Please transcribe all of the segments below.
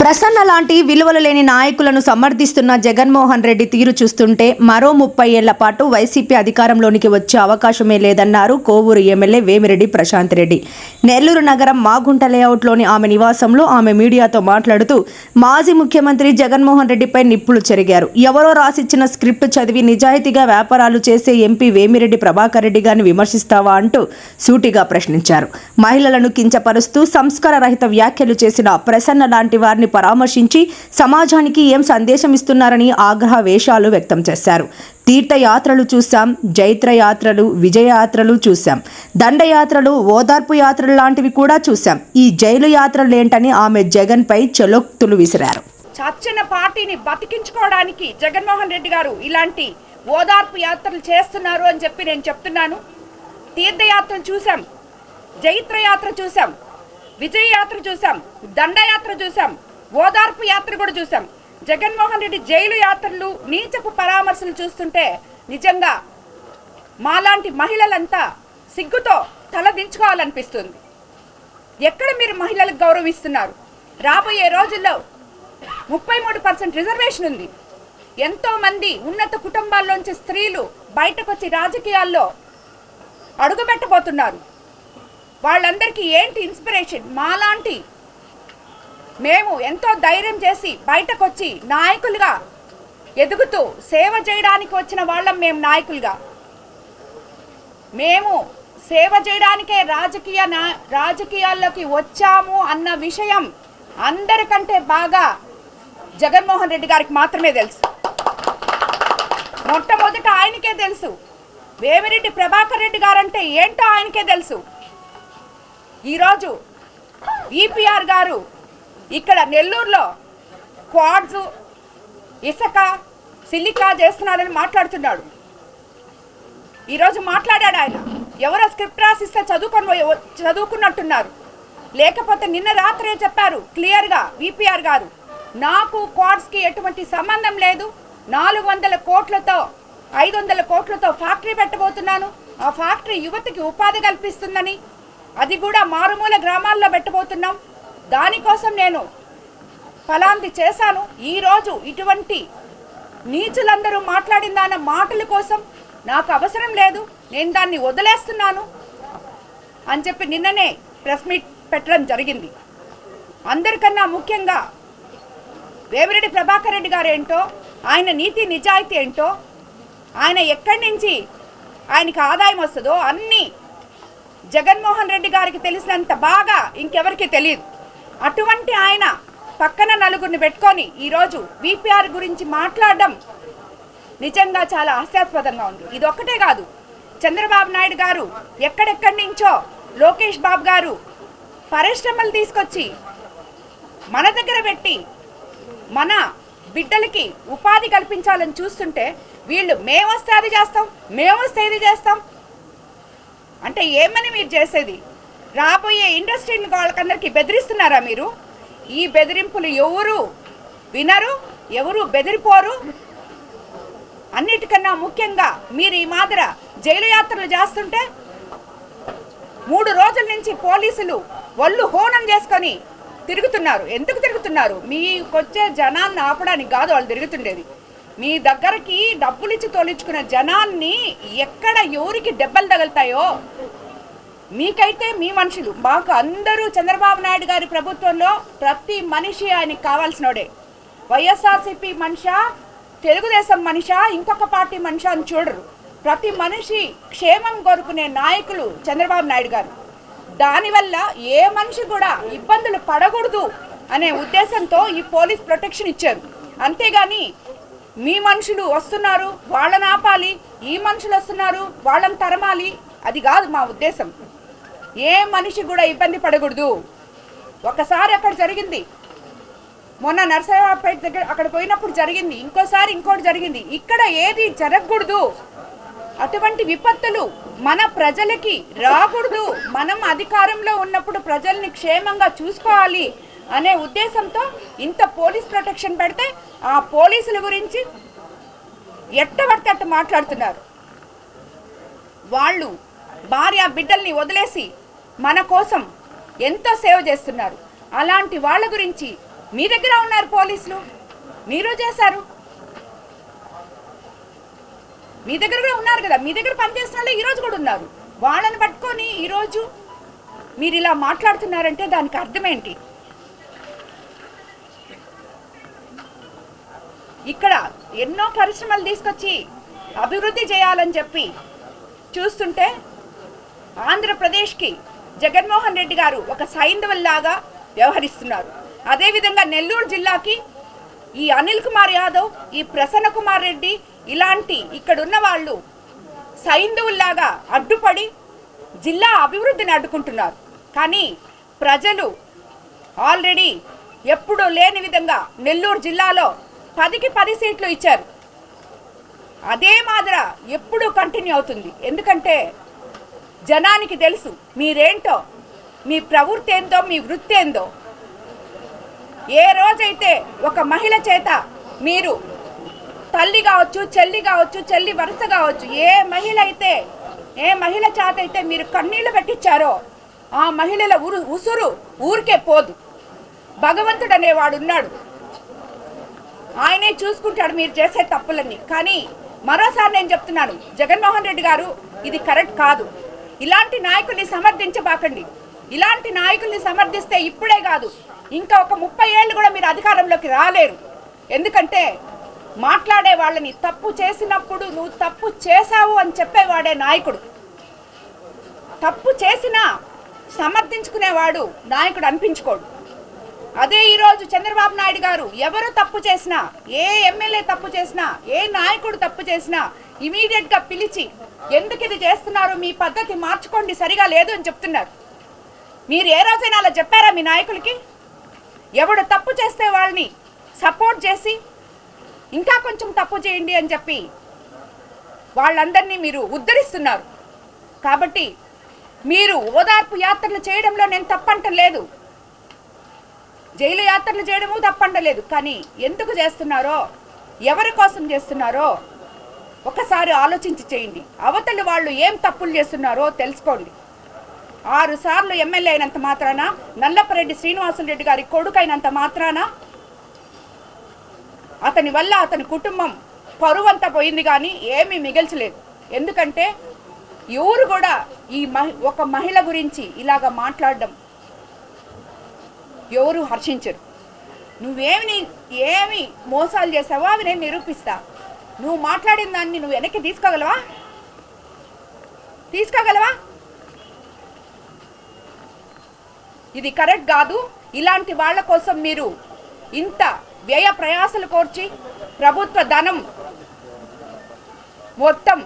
ప్రసన్న లాంటి విలువలు లేని నాయకులను సమర్థిస్తున్న జగన్మోహన్ రెడ్డి తీరు చూస్తుంటే మరో 30 ఏళ్ల పాటు వైసీపీ అధికారంలోనికి వచ్చే అవకాశమే లేదన్నారు కోవూరు ఎమ్మెల్యే వేమిరెడ్డి ప్రశాంత్ రెడ్డి. నెల్లూరు నగరం మాగుంట లేఅవుట్లోని ఆమె నివాసంలో ఆమె మీడియాతో మాట్లాడుతూ మాజీ ముఖ్యమంత్రి జగన్మోహన్ రెడ్డిపై నిప్పులు చెరిగారు. ఎవరో రాసిచ్చిన స్క్రిప్ట్ చదివి నిజాయితీగా వ్యాపారాలు చేసే ఎంపీ వేమిరెడ్డి ప్రభాకర్ రెడ్డి గారిని విమర్శిస్తావా అంటూ సూటిగా ప్రశ్నించారు. మహిళలను కించపరుస్తూ సంస్కార రహిత వ్యాఖ్యలు చేసిన ప్రసన్న లాంటి వారిని పరామర్శించి సమాజానికి ఏం సందేశం ఇస్తున్నారని ఆగ్రహ వేషాలు వ్యక్తం చేశారు. తీర్థయాత్రలు చూశాం, జైత్రయాత్రలు, విజయయాత్రలు చూశాం, దండయాత్రలు, ఓదార్పు యాత్రలు లాంటివి కూడా చూశాం. ఈ జైలు యాత్రలేంటని ఆమె జగన్పై చెలొక్తులు విసిరారు. చచ్చిన పార్టీని బతికించుకోవడానికి జగన్మోహన్ రెడ్డి గారు ఇలాంటి ఓదార్పు యాత్రలు చేస్తున్నారు అని చెప్పి నేను చెప్తున్నాను. తీర్థయాత్రలు చూశాం, జైత్రయాత్ర చూశాం, విజయయాత్ర చూశాం, దండయాత్ర చూశాం, ఓదార్పు యాత్ర కూడా చూసాం. జగన్మోహన్ రెడ్డి జైలు యాత్రలు, నీచపు పరామర్శలు చూస్తుంటే నిజంగా మాలాంటి మహిళలంతా సిగ్గుతో తలదించుకోవాలనిపిస్తుంది. ఎక్కడ మీరు మహిళలకు గౌరవిస్తున్నారు? రాబోయే రోజుల్లో 33% రిజర్వేషన్ ఉంది. ఎంతోమంది ఉన్నత కుటుంబాల్లోంచి స్త్రీలు బయటకు వచ్చి రాజకీయాల్లో అడుగుపెట్టబోతున్నారు. వాళ్ళందరికీ ఏంటి ఇన్స్పిరేషన్? మాలాంటి మేము ఎంతో ధైర్యం చేసి బయటకు వచ్చి నాయకులుగా ఎదుగుతూ సేవ చేయడానికి వచ్చిన వాళ్ళం. మేము నాయకులుగా మేము సేవ చేయడానికే రాజకీయాల్లోకి వచ్చాము అన్న విషయం అందరికంటే బాగా జగన్మోహన్ రెడ్డి గారికి మాత్రమే తెలుసు. మొట్టమొదట ఆయనకే తెలుసు. వేమిరెడ్డి ప్రభాకర్ రెడ్డి గారంటే ఏంటో ఆయనకే తెలుసు. ఈరోజు ఈపీఆర్ గారు ఇక్కడ నెల్లూరులో క్వాడ్స్, ఇసుక, సిలికా చేస్తున్నారని మాట్లాడుతున్నాడు. ఈరోజు మాట్లాడాడు ఆయన. ఎవరో స్క్రిప్ట్ రాసిస్తే చదువుకున్నట్టున్నారు. లేకపోతే నిన్న రాత్రే చెప్పారు క్లియర్గా ఈపీఆర్ గారు, నాకు క్వాడ్స్కి ఎటువంటి సంబంధం లేదు, 400 కోట్లతో 500 కోట్లతో ఫ్యాక్టరీ పెట్టబోతున్నాను, ఆ ఫ్యాక్టరీ యువతకి ఉపాధి కల్పిస్తుందని, అది కూడా మారుమూల గ్రామాల్లో పెట్టబోతున్నాం, దానికోసం నేను ఫలాంది చేశాను. ఈరోజు ఇటువంటి నీచులందరూ మాట్లాడిన దాని మాటల కోసం నాకు అవసరం లేదు, నేను దాన్ని వదిలేస్తున్నాను అని చెప్పి నిన్ననే ప్రెస్ మీట్ పెట్టడం జరిగింది. అందరికన్నా ముఖ్యంగా వేమిరెడ్డి ప్రభాకర్ రెడ్డి గారు ఏంటో, ఆయన నీతి నిజాయితీ ఏంటో, ఆయన ఎక్కడి నుంచి ఆయనకి ఆదాయం వస్తుందో అన్నీ జగన్మోహన్ రెడ్డి గారికి తెలిసినంత బాగా ఇంకెవరికి తెలియదు. అటువంటి ఆయన పక్కన నలుగురిని పెట్టుకొని ఈరోజు వీపీఆర్ గురించి మాట్లాడడం నిజంగా చాలా హాస్యాస్పదంగా ఉంది. ఇది ఒక్కటే కాదు, చంద్రబాబు నాయుడు గారు ఎక్కడెక్కడి నుంచో, లోకేష్ బాబు గారు పరిశ్రమలు తీసుకొచ్చి మన దగ్గర పెట్టి మన బిడ్డలకి ఉపాధి కల్పించాలని చూస్తుంటే వీళ్ళు మేమొస్తే అది చేస్తాం, మేమొస్తే ఇది చేస్తాం అంటే ఏమని మీరు చేసేది? రాబోయే ఇండస్ట్రీని వాళ్ళకందరికీ బెదిరిస్తున్నారా మీరు? ఈ బెదిరింపులు ఎవరు వినరు, ఎవరు బెదిరిపోరు. అన్నిటికన్నా ముఖ్యంగా మీరు ఈ మాదిర జైలు యాత్రలు చేస్తుంటే 3 రోజుల నుంచి పోలీసులు ఒళ్ళు హోనం చేసుకొని తిరుగుతున్నారు. ఎందుకు తిరుగుతున్నారు? మీకొచ్చే జనాన్ని ఆపడానికి కాదు వాళ్ళు తిరుగుతుండేది. మీ దగ్గరికి డబ్బులు ఇచ్చి తోలించుకున్న జనాన్ని ఎక్కడ ఎవరికి దెబ్బలు తగులుతాయో, మీకైతే మీ మనుషులు, మాకు అందరూ చంద్రబాబు నాయుడు గారి ప్రభుత్వంలో ప్రతి మనిషి ఆయనకి కావాల్సినోడే. వైఎస్ఆర్సీపీ మనిషా, తెలుగుదేశం మనిషా, ఇంకొక పార్టీ మనిషా అని చూడరు. ప్రతి మనిషి క్షేమం కోరుకునే నాయకులు చంద్రబాబు నాయుడు గారు. దానివల్ల ఏ మనిషి కూడా ఇబ్బందులు పడకూడదు అనే ఉద్దేశంతో ఈ పోలీస్ ప్రొటెక్షన్ ఇచ్చారు. అంతేగాని మీ మనుషులు వస్తున్నారు వాళ్ళని ఆపాలి, ఈ మనుషులు వస్తున్నారు వాళ్ళని తరమాలి, అది కాదు మా ఉద్దేశం. ఏ మనిషి కూడా ఇబ్బంది పడకూడదు. ఒకసారి అక్కడ జరిగింది, మొన్న నరసరావుపేట దగ్గర అక్కడ పోయినప్పుడు జరిగింది, ఇంకోసారి ఇంకోటి జరిగింది. ఇక్కడ ఏది జరగకూడదు, అటువంటి విపత్తులు మన ప్రజలకి రాకూడదు. మనం అధికారంలో ఉన్నప్పుడు ప్రజల్ని క్షేమంగా చూసుకోవాలి అనే ఉద్దేశంతో ఇంత పోలీస్ ప్రొటెక్షన్ పెడితే ఆ పోలీసుల గురించి ఎట్టబడితే అట్ట మాట్లాడుతున్నారు. వాళ్ళు భార్య బిడ్డల్ని వదిలేసి మన కోసం ఎంతో సేవ చేస్తున్నారు. అలాంటి వాళ్ళ గురించి మీ దగ్గర ఉన్నారు పోలీసులు, మీరు చేశారు. మీ దగ్గర కూడా ఉన్నారు కదా, మీ దగ్గర పనిచేసిన వాళ్ళే ఈరోజు కూడా ఉన్నారు. వాళ్ళని పట్టుకొని ఈరోజు మీరు ఇలా మాట్లాడుతున్నారంటే దానికి అర్థం ఏంటి? ఇక్కడ ఎన్నో పరిశ్రమలు తీసుకొచ్చి అభివృద్ధి చేయాలని చెప్పి చూస్తుంటే ఆంధ్రప్రదేశ్కి జగన్మోహన్ రెడ్డి గారు ఒక సైంధవుల్లాగా వ్యవహరిస్తున్నారు. అదేవిధంగా నెల్లూరు జిల్లాకి ఈ అనిల్ కుమార్ యాదవ్, ఈ ప్రసన్న కుమార్ రెడ్డి ఇలాంటి ఇక్కడున్న వాళ్ళు సైంధవుల్లాగా అడ్డుపడి జిల్లా అభివృద్ధిని అడ్డుకుంటున్నారు. కానీ ప్రజలు ఆల్రెడీ ఎప్పుడూ లేని విధంగా నెల్లూరు జిల్లాలో 10కి 10 సీట్లు ఇచ్చారు. అదే మాదిర ఎప్పుడూ కంటిన్యూ అవుతుంది. ఎందుకంటే జనానికి తెలుసు మీరేంటో, మీ ప్రవృత్తి ఏందో, మీ వృత్తి ఏందో. ఏ రోజైతే ఒక మహిళ చేత మీరు తల్లి కావచ్చు, చెల్లి కావచ్చు, చెల్లి వరుస కావచ్చు, ఏ మహిళ చేత అయితే మీరు కన్నీళ్లు పెట్టించారో ఆ మహిళల ఉసురు ఊరికే పోదు. భగవంతుడు అనేవాడు ఉన్నాడు, ఆయనే చూసుకుంటాడు మీరు చేసే తప్పులన్నీ. కానీ మరోసారి నేను చెప్తున్నాను, జగన్మోహన్ రెడ్డి గారు ఇది కరెక్ట్ కాదు. ఇలాంటి నాయకుల్ని సమర్థించబాకండి. ఇలాంటి నాయకుల్ని సమర్థిస్తే ఇప్పుడే కాదు, ఇంకా ఒక 30 ఏళ్ళు కూడా మీరు అధికారంలోకి రాలేరు. ఎందుకంటే మాట్లాడే వాళ్ళని తప్పు చేసినప్పుడు నువ్వు తప్పు చేశావు అని చెప్పేవాడే నాయకుడు. తప్పు చేసినా సమర్థించుకునేవాడు నాయకుడు అనిపించుకోడు. అదే ఈరోజు చంద్రబాబు నాయుడు గారు ఎవరు తప్పు చేసినా, ఏ ఎమ్మెల్యే తప్పు చేసినా, ఏ నాయకుడు తప్పు చేసినా ఇమీడియట్గా పిలిచి ఎందుకు ఇది చేస్తున్నారు, మీ పద్ధతి మార్చుకోండి, సరిగా లేదు అని చెప్తున్నారు. మీరు ఏ రోజైనా అలా చెప్పారా మీ నాయకులకి? ఎవడు తప్పు చేస్తే వాళ్ళని సపోర్ట్ చేసి ఇంకా కొంచెం తప్పు చేయండి అని చెప్పి వాళ్ళందరినీ మీరు ఉద్ధరిస్తున్నారు. కాబట్టి మీరు ఓదార్పు యాత్రలు చేయడంలో నేను తప్పంటలేదు, జైలు యాత్రలు చేయడము తప్పంటలేదు. కానీ ఎందుకు చేస్తున్నారో, ఎవరి కోసం చేస్తున్నారో ఒకసారి ఆలోచించి చేయండి. అవతలి వాళ్ళు ఏం తప్పులు చేస్తున్నారో తెలుసుకోండి. 6 సార్లు ఎమ్మెల్యే అయినంత మాత్రాన, నల్లపరెడ్డి శ్రీనివాసులరెడ్డి గారి కొడుకైనంత మాత్రాన అతని వల్ల అతని కుటుంబం పరువంతా పోయింది కానీ ఏమీ మిగల్చలేదు. ఎందుకంటే ఎవరు కూడా ఈ ఒక మహిళ గురించి ఇలాగ మాట్లాడడం ఎవరు హర్షించరు. ఏమి మోసాలు చేసావో అవి నేను నిరూపిస్తా. నువ్వు మాట్లాడిన దాన్ని నువ్వు వెనక్కి తీసుకోగలవా? ఇది కరెక్ట్ కాదు. ఇలాంటి వాళ్ళ కోసం మీరు ఇంత వ్యయ ప్రయాసలు కోర్చి ప్రభుత్వ ధనం మొత్తం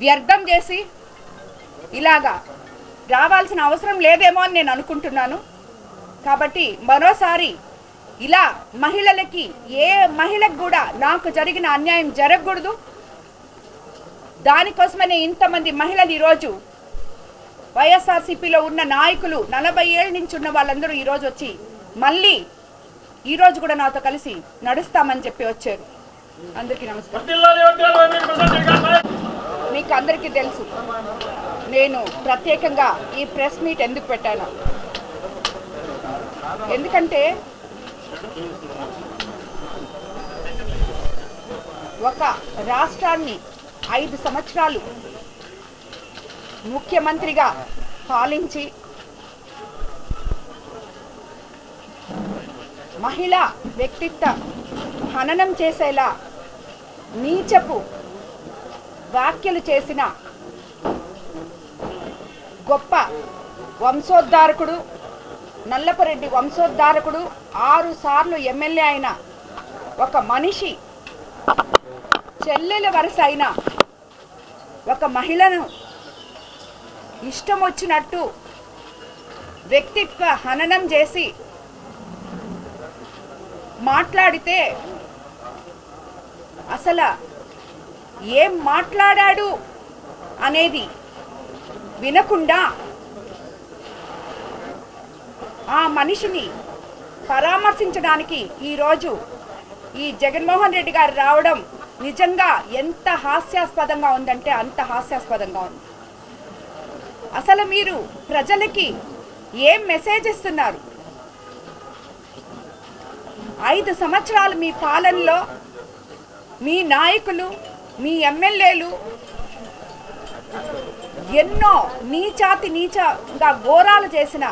వ్యర్థం చేసి ఇలాగా రావాల్సిన అవసరం లేదేమో అని నేను అనుకుంటున్నాను. కాబట్టి మరోసారి ఇలా మహిళలకి, ఏ మహిళకు కూడా నాకు జరిగిన అన్యాయం జరగకూడదు. దానికోసమనే ఇంతమంది మహిళలు ఈరోజు వైఎస్ఆర్సీపీలో ఉన్న నాయకులు 40 ఏళ్ళ నుంచి ఉన్న వాళ్ళందరూ ఈరోజు వచ్చి మళ్ళీ ఈరోజు కూడా నాతో కలిసి నడుస్తామని చెప్పి వచ్చారు. అందరికీ నమస్కారం. మీకు అందరికీ తెలుసు నేను ప్రత్యేకంగా ఈ ప్రెస్ మీట్ ఎందుకు పెట్టాను. ఎందుకంటే ఒక రాష్ట్రాన్ని 5 సంవత్సరాలు ముఖ్యమంత్రిగా పాలించి మహిళా వ్యక్తిత్వ హననం చేసేలా నీచపు వ్యాఖ్యలు చేసిన గొప్ప వంశోద్ధారకుడు, నల్లపరెడ్డి వంశోద్ధారకుడు, 6 సార్లు ఎమ్మెల్యే అయిన ఒక మనిషి, చెల్లెల వరుస అయిన ఒక మహిళను ఇష్టం వచ్చినట్టు వ్యక్తిత్వ హననం చేసి మాట్లాడితే అసలు ఏం మాట్లాడాడు అనేది వినకుండా ఆ మనిషిని పరామర్శించడానికి ఈరోజు ఈ జగన్మోహన్ రెడ్డి గారు రావడం నిజంగా ఎంత హాస్యాస్పదంగా ఉందంటే అంత హాస్యాస్పదంగా ఉంది. అసలు మీరు ప్రజలకి ఏం మెసేజ్ ఇస్తున్నారు? 5 సంవత్సరాలు మీ పాలనలో మీ నాయకులు, మీ ఎమ్మెల్యేలు ఎన్నో నీచంగా ఘోరాలు చేసిన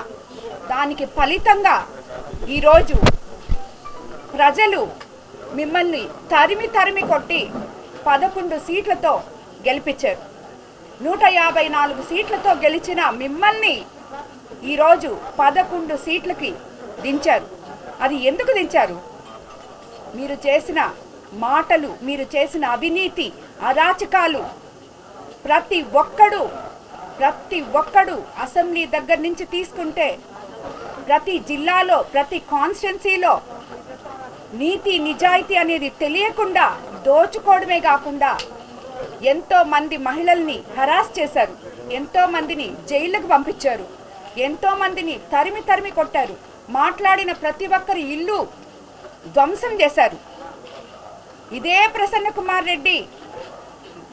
దానికి ఫలితంగా ఈరోజు ప్రజలు మిమ్మల్ని తరిమి కొట్టి 11 సీట్లతో గెలిపించారు. 154 సీట్లతో గెలిచిన మిమ్మల్ని ఈరోజు 11 సీట్లకి దించారు. అది ఎందుకు దించారు? మీరు చేసిన మాటలు, మీరు చేసిన అవినీతి, అరాచకాలు ప్రతి ఒక్కడు అసెంబ్లీ దగ్గర నుంచి తీసుకుంటే ప్రతి జిల్లాలో, ప్రతి కాన్స్టిట్యున్సీలో నీతి నిజాయితీ అనేది తెలియకుండా దోచుకోవడమే కాకుండా ఎంతో మంది మహిళల్ని హరాస్ చేశారు, ఎంతో మందిని జైలుకు పంపించారు, ఎంతో మందిని తరిమి కొట్టారు, మాట్లాడిన ప్రతి ఒక్కరి ఇల్లు ధ్వంసం చేశారు. ఇదే ప్రసన్న కుమార్ రెడ్డి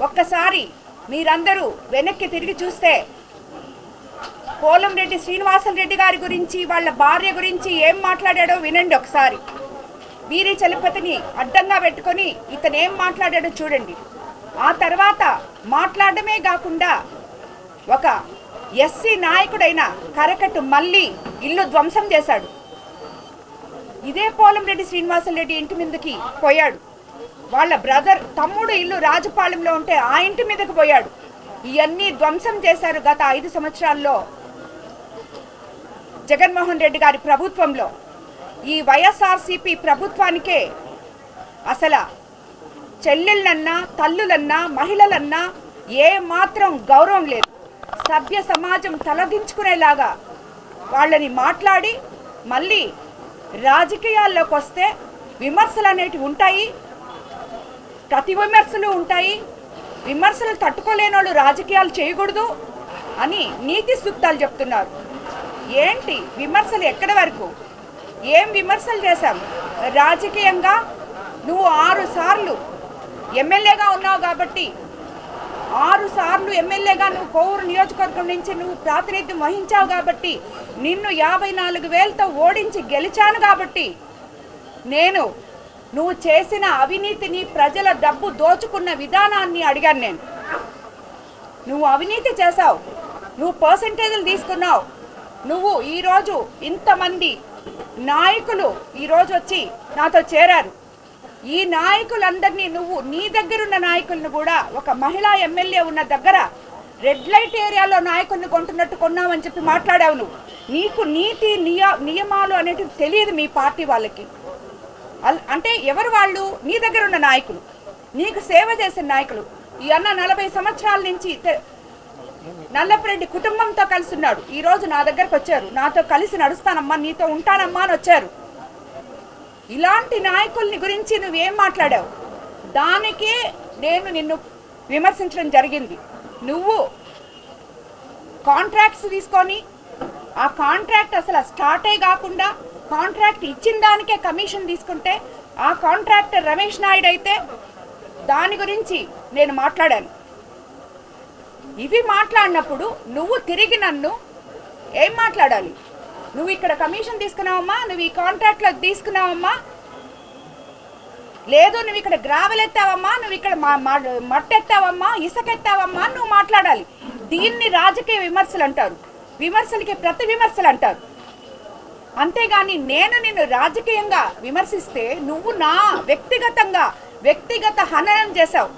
ఒక్కసారి మీరందరూ వెనక్కి తిరిగి చూస్తే పోలంరెడ్డి శ్రీనివాసరెడ్డి గారి గురించి, వాళ్ళ భార్య గురించి ఏం మాట్లాడాడో వినండి ఒకసారి. వీరి చలపతిని అడ్డంగా పెట్టుకొని ఇతను ఏం మాట్లాడాడో చూడండి. ఆ తర్వాత మాట్లాడమే కాకుండా ఒక ఎస్సీ నాయకుడైన కరకట్టు మళ్ళీ ఇల్లు ధ్వంసం చేశాడు. ఇదే పోలంరెడ్డి శ్రీనివాసరెడ్డి ఇంటి మీదకి పోయాడు. వాళ్ళ తమ్ముడు ఇల్లు రాజపాలెంలో ఉంటే ఆ ఇంటి మీదకి పోయాడు. ఇవన్నీ ధ్వంసం చేశారు గత 5 సంవత్సరాల్లో జగన్మోహన్ రెడ్డి గారి ప్రభుత్వంలో. ఈ వైఎస్ఆర్సీపీ ప్రభుత్వానికే అసలు చెల్లెళ్ళన్నా, తల్లులన్నా, మహిళలన్నా ఏ మాత్రం గౌరవం లేదు. సభ్య సమాజం తలదించుకునేలాగా వాళ్ళని మాట్లాడి మళ్ళీ రాజకీయాల్లోకి వస్తే విమర్శలు అనేటివి ఉంటాయి, ప్రతి విమర్శలు ఉంటాయి. విమర్శలు తట్టుకోలేని వాళ్ళు రాజకీయాలు చేయకూడదు అని నీతి సూక్తాలు చెప్తున్నారు. ఏంటి విమర్శలు? ఎక్కడి వరకు? ఏం విమర్శలు చేశాం? రాజకీయంగా నువ్వు 6 సార్లు ఎమ్మెల్యేగా ఉన్నావు కాబట్టి, 6 సార్లు ఎమ్మెల్యేగా నువ్వు కోవూరు నియోజకవర్గం నుంచి నువ్వు ప్రాతినిధ్యం వహించావు కాబట్టి, నిన్ను 54,000తో ఓడించి గెలిచాను కాబట్టి నువ్వు చేసిన అవినీతిని, ప్రజల డబ్బు దోచుకున్న విధానాన్ని అడిగాను నేను. నువ్వు అవినీతి చేశావు, నువ్వు పర్సెంటేజ్లు తీసుకున్నావు. నువ్వు ఈరోజు ఇంతమంది నాయకులు ఈరోజు వచ్చి నాతో చేరారు. ఈ నాయకులందరినీ నువ్వు నీ దగ్గరున్న నాయకులను కూడా ఒక మహిళా ఎమ్మెల్యే ఉన్న దగ్గర రెడ్ లైట్ ఏరియాలో నాయకుల్ని కొంటున్నట్టు కొన్నావని చెప్పి మాట్లాడావు. నీకు నీతి నియమాలు అనేటివి తెలియదు మీ పార్టీ వాళ్ళకి. అంటే ఎవరు వాళ్ళు? నీ దగ్గర ఉన్న నాయకులు, నీకు సేవ చేసిన నాయకులు. ఈ అన్న 40 సంవత్సరాల నుంచి నల్లపరెడ్డి కుటుంబంతో కలిసి ఉన్నాడు. ఈరోజు నా దగ్గరకు వచ్చారు, నాతో కలిసి నడుస్తానమ్మా, నీతో ఉంటానమ్మా అని వచ్చారు. ఇలాంటి నాయకుల్ని గురించి నువ్వేం మాట్లాడావు? దానికే నేను నిన్ను విమర్శించడం జరిగింది. నువ్వు కాంట్రాక్ట్స్ తీసుకొని ఆ కాంట్రాక్ట్ అసలు స్టార్టే కాకుండా కాంట్రాక్ట్ ఇచ్చిన దానికే కమిషన్ తీసుకుంటే ఆ కాంట్రాక్టర్ రమేష్ నాయుడు అయితే దాని గురించి నేను మాట్లాడాను. ఇవి మాట్లాడినప్పుడు నువ్వు తిరిగి నన్ను ఏం మాట్లాడాలి? నువ్వు ఇక్కడ కమిషన్ తీసుకున్నావమ్మా, నువ్వు ఈ కాంట్రాక్ట్లో తీసుకున్నావమ్మా, లేదు నువ్వు ఇక్కడ గ్రావెల్ ఎత్తావమ్మా, నువ్వు ఇక్కడ మట్టి ఎత్తావమ్మా, ఇసుక ఎత్తావమ్మా నువ్వు మాట్లాడాలి. దీన్ని రాజకీయ విమర్శలు అంటారు, విమర్శలకి ప్రతి విమర్శలు అంటారు. అంతేగాని నేను నిన్ను రాజకీయంగా విమర్శిస్తే నువ్వు నా వ్యక్తిగత హననం చేశావు.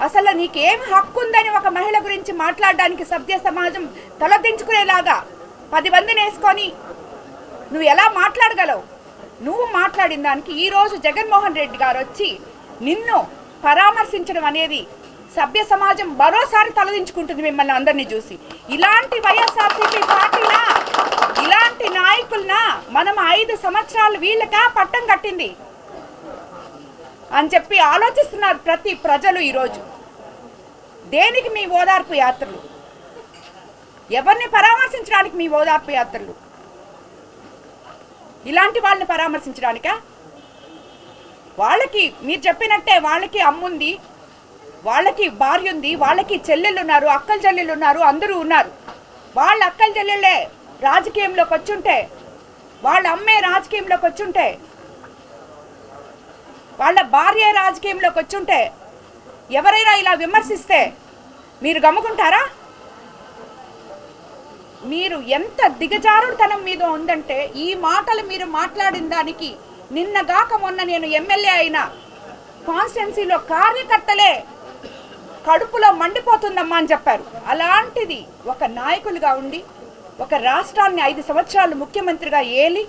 అసలు నీకేం హక్కు ఉందని ఒక మహిళ గురించి మాట్లాడడానికి సభ్య సమాజం తలదించుకునేలాగా 10 మందిని వేసుకొని నువ్వు ఎలా మాట్లాడగలవు? నువ్వు మాట్లాడిన దానికి ఈరోజు జగన్మోహన్ రెడ్డి గారు వచ్చి నిన్ను పరామర్శించడం అనేది సభ్య సమాజం మరోసారి తలదించుకుంటుంది మిమ్మల్ని అందరినీ చూసి. ఇలాంటి వైఎస్ఆర్సీపీ పార్టీనా, ఇలాంటి నాయకులనా మనం 5 సంవత్సరాలు వీళ్ళకా పట్టం కట్టింది అని చెప్పి ఆలోచిస్తున్నారు ప్రతి ప్రజలు. ఈరోజు దేనికి మీ ఓదార్పు యాత్రలు? ఎవరిని పరామర్శించడానికి మీ ఓదార్పు యాత్రలు? ఇలాంటి వాళ్ళని పరామర్శించడానికా? వాళ్ళకి మీరు చెప్పినట్టే వాళ్ళకి అమ్ముంది, వాళ్ళకి భార్య ఉంది, వాళ్ళకి చెల్లెళ్ళు ఉన్నారు, అక్కల చెల్లెళ్ళు ఉన్నారు, అందరూ ఉన్నారు. వాళ్ళ అక్కల చెల్లెళ్ళే రాజకీయంలోకి వచ్చుంటే, వాళ్ళ అమ్మే రాజకీయంలోకి వచ్చుంటే వాళ్ళ భార్య రాజకీయంలోకి వచ్చుంటే ఎవరైనా ఇలా విమర్శిస్తే మీరు గమ్ముకుంటారా? మీరు ఎంత దిగజారుడుతనం మీద ఉందంటే ఈ మాటలు మీరు మాట్లాడిన దానికి నిన్నగాక మొన్న నేను ఎమ్మెల్యే అయిన కాన్స్టిట్యున్సీలో కార్యకర్తలే కడుపులో మండిపోతుందమ్మా అని చెప్పారు. అలాంటిది ఒక నాయకులుగా ఉండి ఒక రాష్ట్రాన్ని 5 సంవత్సరాలు ముఖ్యమంత్రిగా ఏలి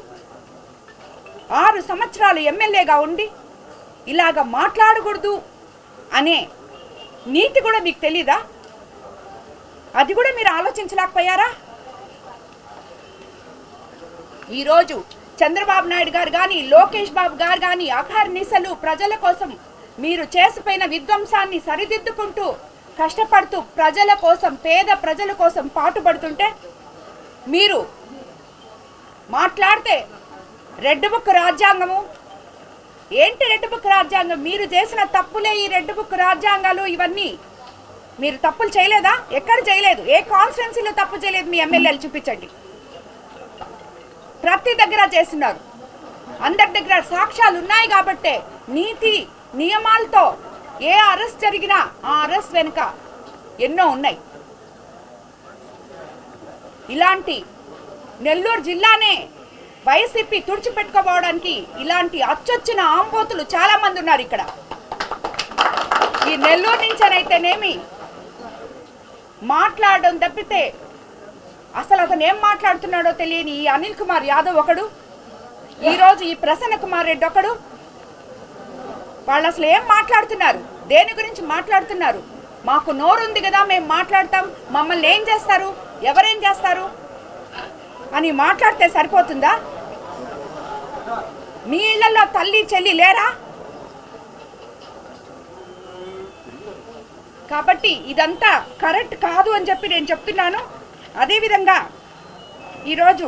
6 సంవత్సరాలు ఎమ్మెల్యేగా ఉండి ఇలాగ మాట్లాడకూడదు అనే నీతి కూడా మీకు తెలీదా? అది కూడా మీరు ఆలోచించలేకపోయారా? ఈరోజు చంద్రబాబు నాయుడు గారు కానీ లోకేష్ బాబు గారు కానీ అహర్నిశలు ప్రజల కోసం మీరు చేసిపోయిన విధ్వంసాన్ని సరిదిద్దుకుంటూ కష్టపడుతూ ప్రజల కోసం పేద ప్రజల కోసం పాటుపడుతుంటే మీరు మాట్లాడితే రెడ్ బుక్ రాజ్యాంగము ఏంటి? రెడ్ బుక్ రాజ్యాంగం మీరు చేసిన తప్పులే ఈ రెడ్ బుక్ రాజ్యాంగాలు ఇవన్నీ. మీరు తప్పులు చేయలేదా? ఎక్కడ చేయలేదు. ఏ కాన్స్టిట్యున్సీలో తప్పు చేయలేదు. మీ ఎమ్మెల్యేలు చూపించండి. ప్రతి దగ్గర చేస్తున్నారు. అందరి దగ్గర సాక్ష్యాలు ఉన్నాయి కాబట్టే నీతి నియమాలతో ఏ అరెస్ట్ జరిగినా ఆ అరెస్ట్ వెనుక ఎన్నో ఉన్నాయి. ఇలాంటి నెల్లూరు జిల్లానే వైసీపీ తుడిచిపెట్టుకోవడానికి ఇలాంటి అచ్చొచ్చిన ఆంబోతులు చాలా మంది ఉన్నారు ఇక్కడ. ఈ నెల్లూరు నుంచనైతేనేమి మాట్లాడడం తప్పితే అసలు అతను ఏం మాట్లాడుతున్నాడో తెలియని ఈ అనిల్ కుమార్ యాదవ్ ఒకడు, ఈరోజు ఈ ప్రసన్న కుమార్ రెడ్డి ఒకడు. వాళ్ళు అసలు ఏం మాట్లాడుతున్నారు? దేని గురించి మాట్లాడుతున్నారు? మాకు నోరుంది కదా, మేము మాట్లాడతాం, మమ్మల్ని ఏం చేస్తారు, ఎవరేం చేస్తారు అని మాట్లాడితే సరిపోతుందా? మీ ఇళ్లలో తల్లి చెల్లి లేరా? కాబట్టి ఇదంతా కరెక్ట్ కాదు అని చెప్పి నేను చెప్తున్నాను. అదేవిధంగా ఈరోజు